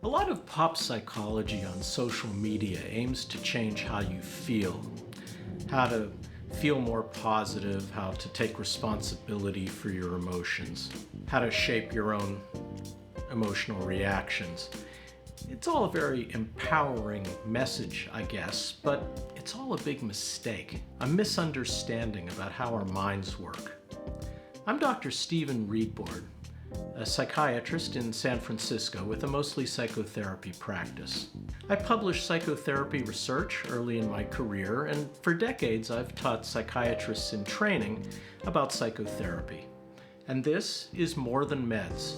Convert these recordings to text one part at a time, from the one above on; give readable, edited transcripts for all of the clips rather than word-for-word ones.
A lot of pop psychology on social media aims to change how you feel, how to feel more positive, how to take responsibility for your emotions, how to shape your own emotional reactions. It's all a very empowering message, I guess, but it's all a big mistake, a misunderstanding about how our minds work. I'm Dr. Stephen Reidbord, a psychiatrist in San Francisco with a mostly psychotherapy practice. I published psychotherapy research early in my career, and for decades I've taught psychiatrists in training about psychotherapy. And this is More Than Meds,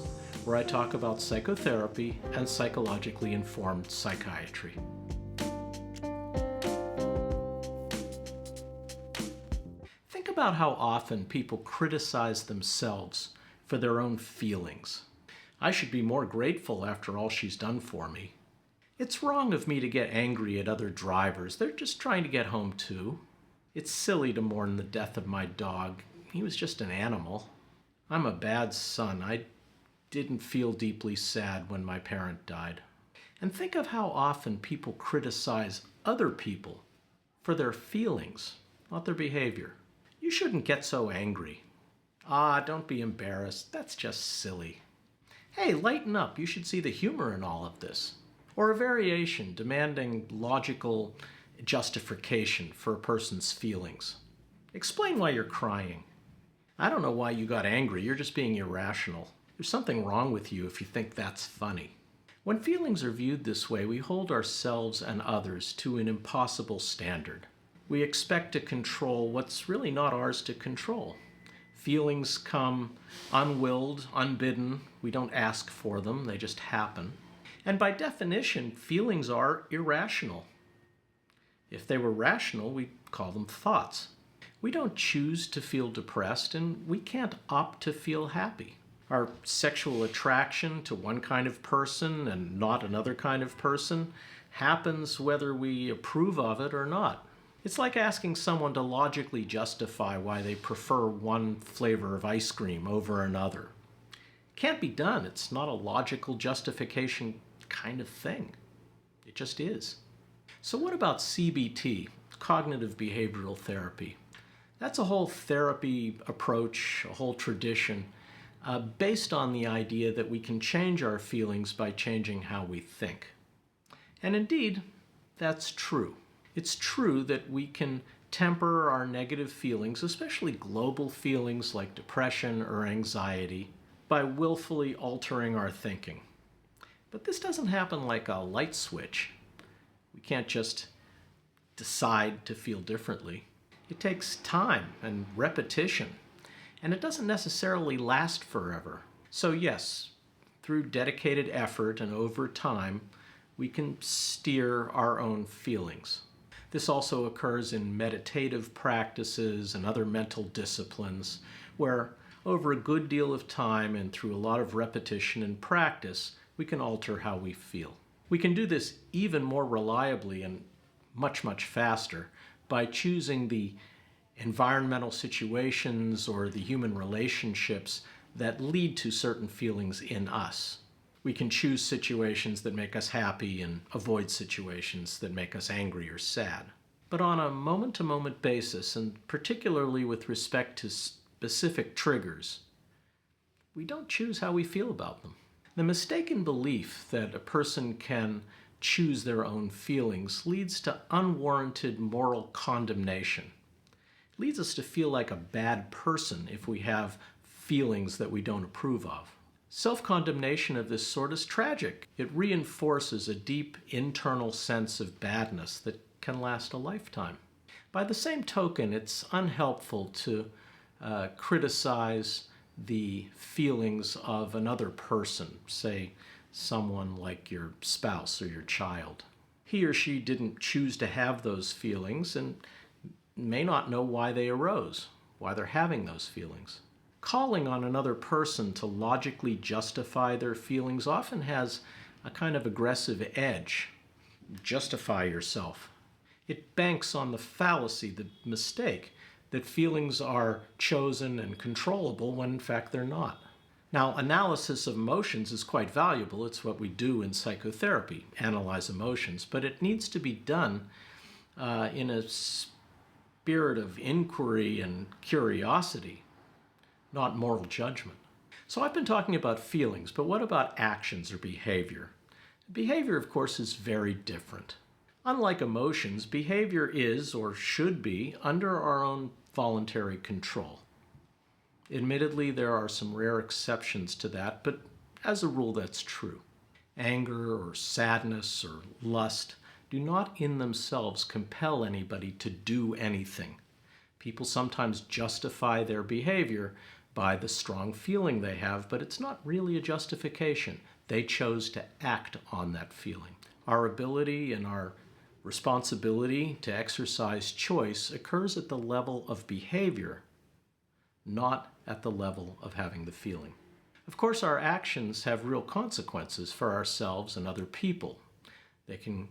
where I talk about psychotherapy and psychologically informed psychiatry. Think about how often people criticize themselves for their own feelings. I should be more grateful after all she's done for me. It's wrong of me to get angry at other drivers. They're just trying to get home too. It's silly to mourn the death of my dog. He was just an animal. I'm a bad son. I didn't feel deeply sad when my parent died. And think of how often people criticize other people for their feelings, not their behavior. You shouldn't get so angry. Don't be embarrassed. That's just silly. Hey, lighten up. You should see the humor in all of this. Or a variation demanding logical justification for a person's feelings. Explain why you're crying. I don't know why you got angry. You're just being irrational. There's something wrong with you if you think that's funny. When feelings are viewed this way, we hold ourselves and others to an impossible standard. We expect to control what's really not ours to control. Feelings come unwilled, unbidden. We don't ask for them, they just happen. And by definition, feelings are irrational. If they were rational, we'd call them thoughts. We don't choose to feel depressed, and we can't opt to feel happy. Our sexual attraction to one kind of person and not another kind of person happens whether we approve of it or not. It's like asking someone to logically justify why they prefer one flavor of ice cream over another. It can't be done. It's not a logical justification kind of thing. It just is. So what about CBT, cognitive behavioral therapy? That's a whole therapy approach, a whole tradition, based on the idea that we can change our feelings by changing how we think. And indeed, that's true. It's true that we can temper our negative feelings, especially global feelings like depression or anxiety, by willfully altering our thinking. But this doesn't happen like a light switch. We can't just decide to feel differently. It takes time and repetition, and it doesn't necessarily last forever. So yes, through dedicated effort and over time, we can steer our own feelings. This also occurs in meditative practices and other mental disciplines where over a good deal of time and through a lot of repetition and practice, we can alter how we feel. We can do this even more reliably and much, much faster by choosing the environmental situations or the human relationships that lead to certain feelings in us. We can choose situations that make us happy and avoid situations that make us angry or sad. But on a moment-to-moment basis, and particularly with respect to specific triggers, we don't choose how we feel about them. The mistaken belief that a person can choose their own feelings leads to unwarranted moral condemnation. It leads us to feel like a bad person if we have feelings that we don't approve of. Self-condemnation of this sort is tragic. It reinforces a deep internal sense of badness that can last a lifetime. By the same token, it's unhelpful to criticize the feelings of another person, say someone like your spouse or your child. He or she didn't choose to have those feelings and may not know why they arose, why they're having those feelings. Calling on another person to logically justify their feelings often has a kind of aggressive edge. Justify yourself. It banks on the fallacy, the mistake, that feelings are chosen and controllable when in fact they're not. Now, analysis of emotions is quite valuable. It's what we do in psychotherapy, analyze emotions, but it needs to be done in a spirit of inquiry and curiosity, not moral judgment. So I've been talking about feelings, but what about actions or behavior? Behavior, of course, is very different. Unlike emotions, behavior is, or should be, under our own voluntary control. Admittedly, there are some rare exceptions to that, but as a rule, that's true. Anger or sadness or lust do not in themselves compel anybody to do anything. People sometimes justify their behavior by the strong feeling they have, but it's not really a justification. They chose to act on that feeling. Our ability and our responsibility to exercise choice occurs at the level of behavior, not at the level of having the feeling. Of course, our actions have real consequences for ourselves and other people. They can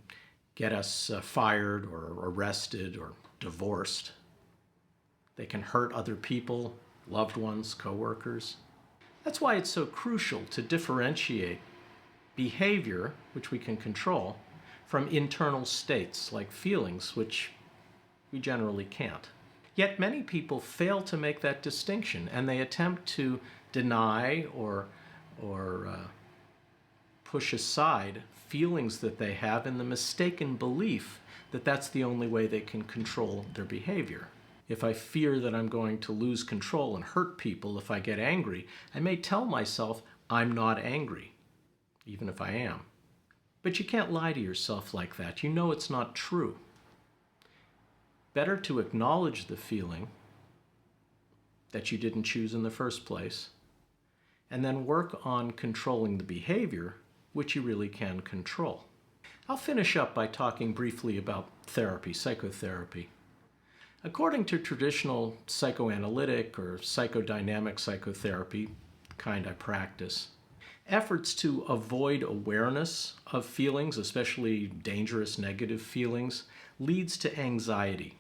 get us fired or arrested or divorced. They can hurt other people, loved ones, coworkers. That's why it's so crucial to differentiate behavior, which we can control, from internal states like feelings, which we generally can't. Yet many people fail to make that distinction, and they attempt to deny or push aside feelings that they have in the mistaken belief that that's the only way they can control their behavior. If I fear that I'm going to lose control and hurt people if I get angry, I may tell myself I'm not angry, even if I am. But you can't lie to yourself like that. You know it's not true. Better to acknowledge the feeling that you didn't choose in the first place, and then work on controlling the behavior, which you really can control. I'll finish up by talking briefly about therapy, psychotherapy. According to traditional psychoanalytic or psychodynamic psychotherapy, the kind I practice, efforts to avoid awareness of feelings, especially dangerous negative feelings, leads to anxiety.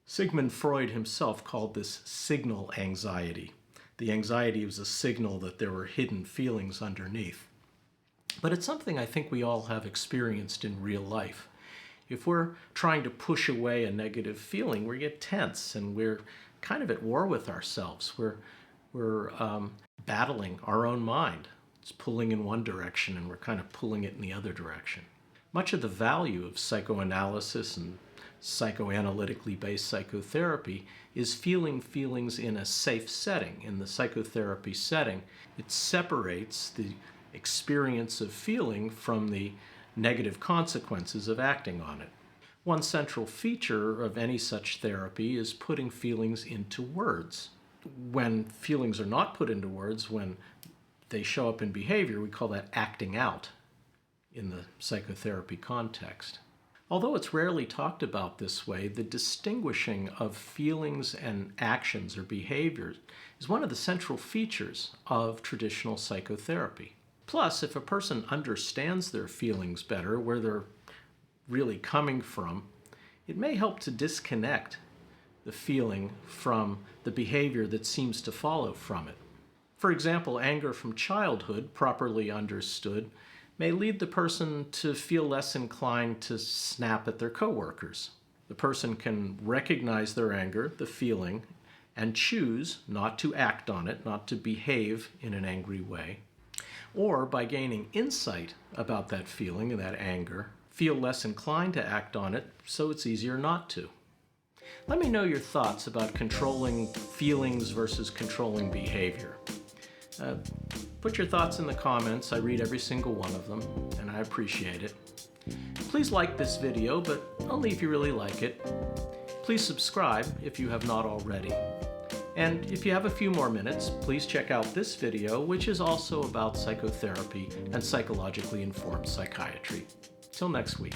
Sigmund Freud himself called this signal anxiety. The anxiety was a signal that there were hidden feelings underneath. But it's something I think we all have experienced in real life. If we're trying to push away a negative feeling, we get tense and we're kind of at war with ourselves. We're battling our own mind. It's pulling in one direction and we're kind of pulling it in the other direction. Much of the value of psychoanalysis and psychoanalytically based psychotherapy is feeling feelings in a safe setting. In the psychotherapy setting, it separates the experience of feeling from the negative consequences of acting on it. One central feature of any such therapy is putting feelings into words. When feelings are not put into words, when they show up in behavior, we call that acting out in the psychotherapy context. Although it's rarely talked about this way, the distinguishing of feelings and actions or behaviors is one of the central features of traditional psychotherapy. Plus, if a person understands their feelings better, where they're really coming from, it may help to disconnect the feeling from the behavior that seems to follow from it. For example, anger from childhood, properly understood, may lead the person to feel less inclined to snap at their coworkers. The person can recognize their anger, the feeling, and choose not to act on it, not to behave in an angry way. Or by gaining insight about that feeling and that anger, feel less inclined to act on it, so it's easier not to. Let me know your thoughts about controlling feelings versus controlling behavior. Put your thoughts in the comments. I read every single one of them, and I appreciate it. Please like this video, but only if you really like it. Please subscribe if you have not already. And if you have a few more minutes, please check out this video, which is also about psychotherapy and psychologically informed psychiatry. Till next week.